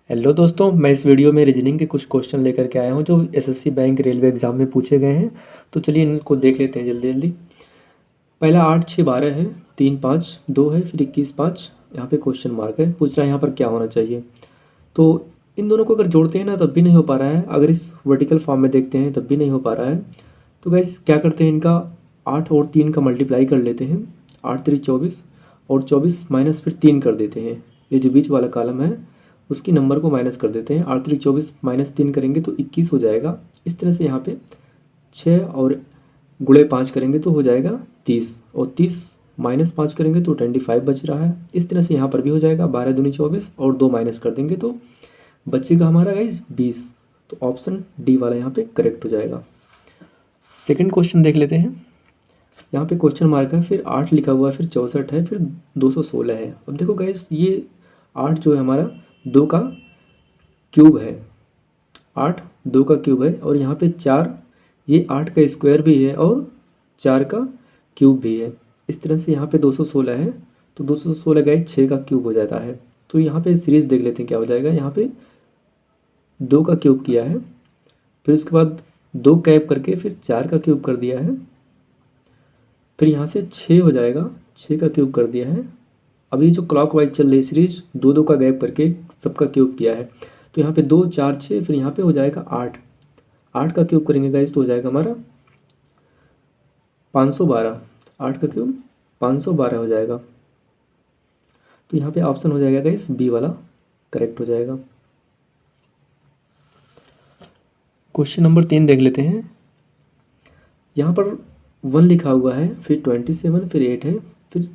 Hello दोस्तों, मैं इस वीडियो में रीजनिंग के कुछ क्वेश्चन लेकर के आया हूं जो एसएससी बैंक रेलवे एग्जाम में पूछे गए हैं। तो चलिए इनको देख लेते हैं जल्दी जल्दी। पहला 8 6 12 है, 3 5 2 है, फिर 21 5। यहाँ पे क्वेश्चन मार्क है, पूछ रहा है यहाँ पर क्या होना चाहिए। तो इन दोनों को अगर जोड़ते हैं ना तब भी नहीं हो पा रहा है, अगर इस वर्टिकल फॉर्म में देखते हैं तब भी नहीं हो पा रहा है। तो गाइस क्या करते हैं, इनका 8 और 3 का मल्टीप्लाई कर लेते हैं। 8 3 24 और 24 माइनस फिर 3 कर देते हैं। ये जो बीच वाला कॉलम है उसकी नंबर को माइनस कर देते हैं। 8 3 24 माइनस 3 करेंगे तो 21 हो जाएगा। इस तरह से यहाँ पे 6 और गुणे 5 करेंगे तो हो जाएगा 30, और 30 माइनस 5 करेंगे तो 25 बच रहा है। इस तरह से यहाँ पर भी हो जाएगा। 12 दूनी 24 और 2 माइनस कर देंगे तो बचेगा हमारा गाइज 20। तो ऑप्शन डी वाला यहाँ पे करेक्ट हो जाएगा। सेकंड क्वेश्चन देख लेते हैं। यहाँ पे क्वेश्चन मार्क है, फिर 8 लिखा हुआ है, फिर 64 है, फिर 216 है। अब देखो गाइज ये 8 जो है हमारा 2 का क्यूब है। 8 2 का क्यूब है, और यहाँ पे 4 ये 8 का स्क्वायर भी है और 4 का क्यूब भी है। इस तरह से यहाँ पे 216 है, तो 216 गाइज 6 का क्यूब हो जाता है। तो यहाँ पे सीरीज देख लेते हैं क्या हो जाएगा। यहाँ पे 2 का क्यूब किया है, फिर उसके बाद 2 कैप करके फिर 4 का क्यूब कर दिया है, फिर यहाँ से 6 हो जाएगा, 6 का क्यूब कर दिया है। अभी जो क्लॉक वाइज चल रही सीरीज 2 2 का गैप करके सबका क्यूब किया है। तो यहाँ पे 2 4 6, फिर यहाँ पे हो जाएगा 8। 8 का क्यूब करेंगे गाइज तो हो जाएगा हमारा 512। 8 का क्यूब 512 हो जाएगा। तो यहाँ पे ऑप्शन हो जाएगा गाइज बी वाला करेक्ट हो जाएगा। क्वेश्चन नंबर 3 देख लेते हैं। यहाँ पर 1 लिखा हुआ है, फिर 27, फिर 8 है, फिर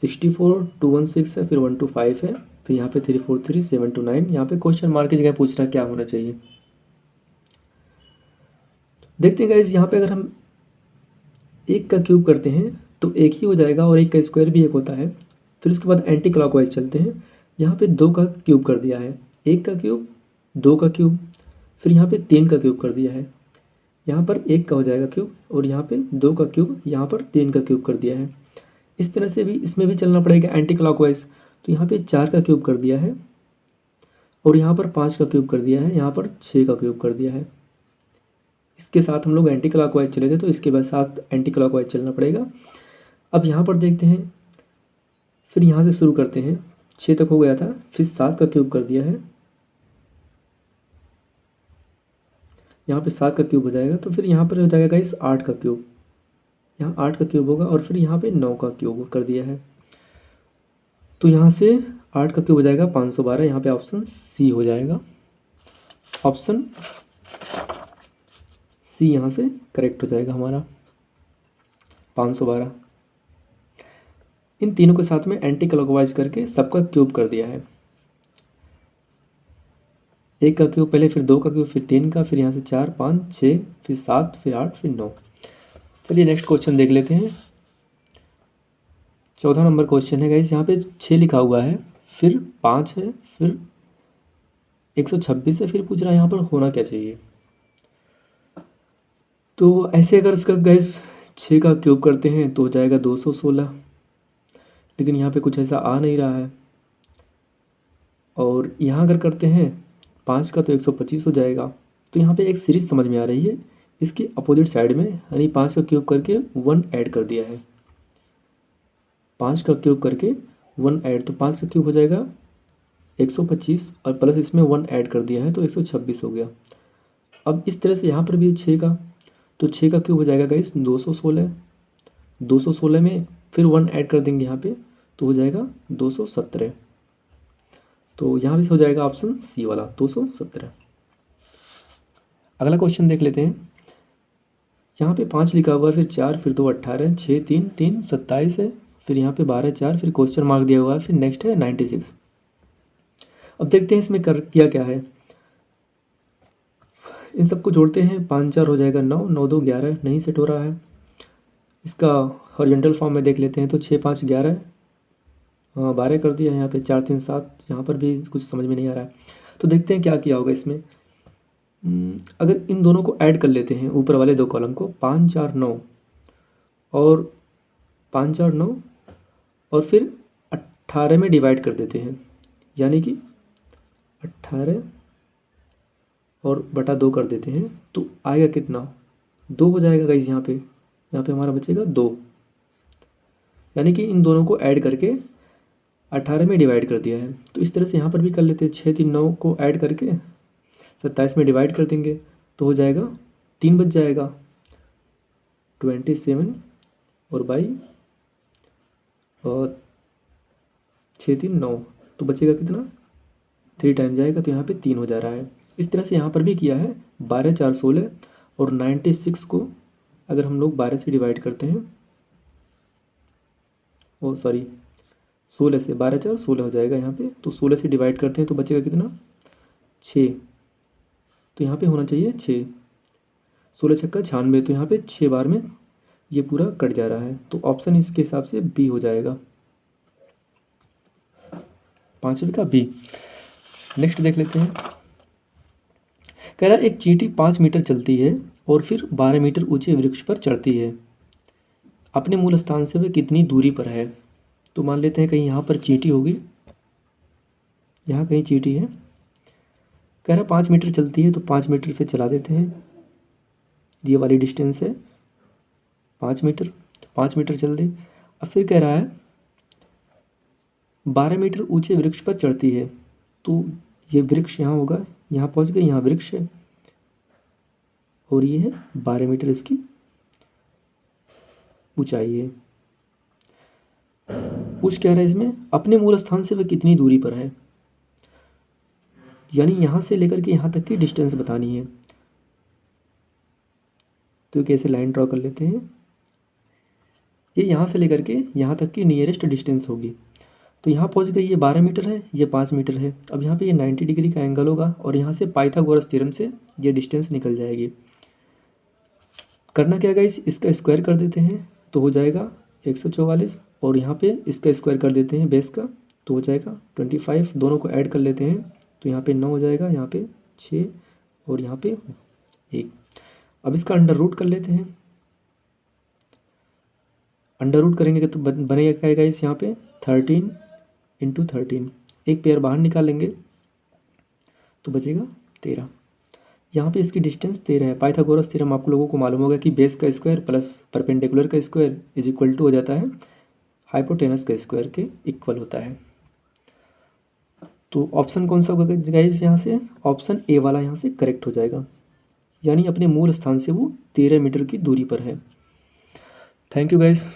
64 216 है, फिर 125 है, फिर यहाँ पे 343 729। यहाँ पे क्वेश्चन मार्क की जगह पूछ रहा है क्या होना चाहिए। देखते हैं गाइज, यहाँ पे अगर हम 1 का क्यूब करते हैं तो 1 ही हो जाएगा, और 1 का स्क्वायर भी 1 होता है। फिर उसके बाद एंटी क्लॉकवाइज चलते हैं। यहाँ पे 2 का क्यूब कर दिया है, 1 का क्यूब 2 का क्यूब, फिर यहाँ पे 3 का क्यूब कर दिया है। यहाँ पर 1 का हो जाएगा क्यूब, और यहाँ पे 2 का क्यूब, यहाँ पर 3 का क्यूब कर दिया है। इस तरह से भी इसमें भी चलना पड़ेगा एंटी क्लॉकवाइज। तो यहाँ पे 4 का क्यूब कर दिया है, और यहाँ पर 5 का क्यूब कर दिया है, यहाँ पर 6 का क्यूब कर दिया है। इसके साथ हम लोग एंटी क्लॉकवाइज चले थे, तो इसके बाद साथ एंटी क्लॉकवाइज चलना पड़ेगा। अब यहाँ पर देखते हैं, फिर यहाँ से शुरू करते हैं। 6 तक हो गया था, फिर 7 का क्यूब कर दिया है, यहाँ पे 7 का क्यूब हो जाएगा। तो फिर यहाँ पर हो जाएगा इस 8 का क्यूब, यहाँ 8 का क्यूब होगा, और फिर यहाँ पे 9 का क्यूब कर दिया है। तो यहाँ से 8 का क्यूब हो जाएगा 512। यहाँ पे ऑप्शन सी हो जाएगा। ऑप्शन सी यहाँ से करेक्ट हो जाएगा हमारा 512। इन तीनों के साथ में एंटी क्लॉकवाइज करके सबका क्यूब कर दिया है। 1 का क्यूब पहले, फिर 2 का क्यूब, फिर 3 का, फिर यहाँ से 4 5 6, फिर 7, फिर 8, फिर 9। चलिए नेक्स्ट क्वेश्चन देख लेते हैं। 14 नंबर क्वेश्चन है गाइस। यहाँ पे 6 लिखा हुआ है, फिर 5 है, फिर 126 है, फिर पूछ रहा है यहाँ पर होना क्या चाहिए। तो ऐसे अगर इसका गैस 6 का क्यूब करते हैं तो हो जाएगा 216, लेकिन यहाँ पे कुछ ऐसा आ नहीं रहा है। और यहाँ अगर करते हैं 5 का तो 125 हो जाएगा। तो यहाँ पे एक सीरीज समझ में आ रही है, इसकी अपोजिट साइड में, यानी 5 का क्यूब करके 1 ऐड कर दिया है। 5 का क्यूब करके 1 ऐड, तो 5 का क्यूब हो जाएगा 125, और प्लस इसमें 1 ऐड कर दिया है तो 126 हो गया। अब इस तरह से यहाँ पर भी 6 का, तो 6 का क्यूब हो जाएगा गाइस 216। 216 में फिर 1 ऐड कर देंगे यहाँ पे, तो हो जाएगा 217। तो यहाँ भी हो जाएगा ऑप्शन सी वाला 217। अगला क्वेश्चन देख लेते हैं। यहाँ पे 5 लिखा हुआ है, फिर 4, फिर 2 18, 6 3 3 27 है, फिर यहाँ पे 12 4, फिर क्वेश्चन मार्क दिया हुआ है, फिर नेक्स्ट है 96। अब देखते हैं इसमें कर किया क्या है। इन सबको जोड़ते हैं, 5 4 हो जाएगा 9, 9 2 11, नहीं सेट हो रहा है। इसका हॉरिजॉन्टल फॉर्म में देख लेते हैं, तो 6 5 11, 12 कर दिया है। यहाँ पे 4 3 7, यहाँ पर भी कुछ समझ में नहीं आ रहा है। तो देखते हैं क्या किया होगा इसमें। अगर इन दोनों को ऐड कर लेते हैं, ऊपर वाले 2 कॉलम को, 5 4 9 और 5 4 9, और फिर 18 में डिवाइड कर देते हैं, यानी कि 18 और बटा 2 कर देते हैं तो आएगा कितना, 2 हो जाएगा गाइस। यहाँ पे हमारा बचेगा 2, यानी कि इन दोनों को ऐड करके 18 में डिवाइड कर दिया है। तो इस तरह से यहाँ पर भी कर लेते हैं, 6 3 9 को ऐड करके 27 में डिवाइड कर देंगे तो हो जाएगा 3 बच जाएगा, 27 और बाई और 6 3 9, तो बचेगा कितना, 3 टाइम जाएगा तो यहाँ पे 3 हो जा रहा है। इस तरह से यहाँ पर भी किया है। 12 4 16 और 96 को अगर हम लोग 12 से डिवाइड करते हैं, ओ सॉरी 16 से, 12 4 16 हो जाएगा यहाँ पे, तो 16 से डिवाइड करते हैं तो बचेगा कितना, 6। तो यहाँ पे होना चाहिए 6, 16 छक्का 96, तो यहाँ पे 6 बार में ये पूरा कट जा रहा है। तो ऑप्शन इसके हिसाब से बी हो जाएगा, 5वीं का बी। नेक्स्ट देख लेते हैं। कह रहा है एक चींटी 5 मीटर चलती है और फिर 12 मीटर ऊंचे वृक्ष पर चढ़ती है, अपने मूल स्थान से वह कितनी दूरी पर है। तो मान लेते हैं कहीं यहाँ पर चींटी होगी, यहाँ कहीं चींटी है। कह रहा है 5 मीटर चलती है तो 5 मीटर फिर चला देते हैं, ये वाली डिस्टेंस है 5 मीटर, तो 5 मीटर चल दे। अब फिर कह रहा है 12 मीटर ऊंचे वृक्ष पर चढ़ती है, तो ये वृक्ष यहाँ होगा, यहाँ पहुँच गए, यहाँ वृक्ष है और ये है 12 मीटर इसकी ऊंचाई है। पूछ क्या रहा है इसमें, अपने मूल स्थान से वह कितनी दूरी पर है, यानी यहाँ से लेकर के यहाँ तक की डिस्टेंस बतानी है। तो कैसे लाइन ड्रॉ कर लेते हैं, ये यहाँ से लेकर के यहाँ तक की नियरेस्ट डिस्टेंस होगी। तो यहाँ पहुँच गई, ये 12 मीटर है, ये 5 मीटर है। अब यहाँ पे ये 90 डिग्री का एंगल होगा और यहाँ से पाइथागोरस थ्योरम से ये डिस्टेंस निकल जाएगी। करना क्या गाइस, इसका स्क्वायर कर देते हैं तो हो जाएगा 144 और यहाँ पे इसका स्क्वायर कर देते हैं बेस का तो हो जाएगा 25। दोनों को ऐड कर लेते हैं तो यहाँ पे 9 हो जाएगा, यहाँ पे 6 और यहाँ पे 1। अब इसका अंडर रूट कर लेते हैं, अंडर रूट करेंगे तो बनेगा क्या गाइस, यहाँ पे 13 × 13, एक पेयर बाहर निकालेंगे तो बचेगा 13। यहाँ पे इसकी डिस्टेंस 13 है। पाइथागोरस थ्योरम आप लोगों को मालूम होगा कि बेस का स्क्वायर प्लस परपेंडिकुलर का स्क्वायर इज इक्वल टू हो जाता है हाइपोटेनस का स्क्वायर के इक्वल होता है। तो ऑप्शन कौन सा होगा गाइस, यहाँ से ऑप्शन ए वाला यहाँ से करेक्ट हो जाएगा, यानी अपने मूल स्थान से वो 13 मीटर की दूरी पर है। Thank you guys.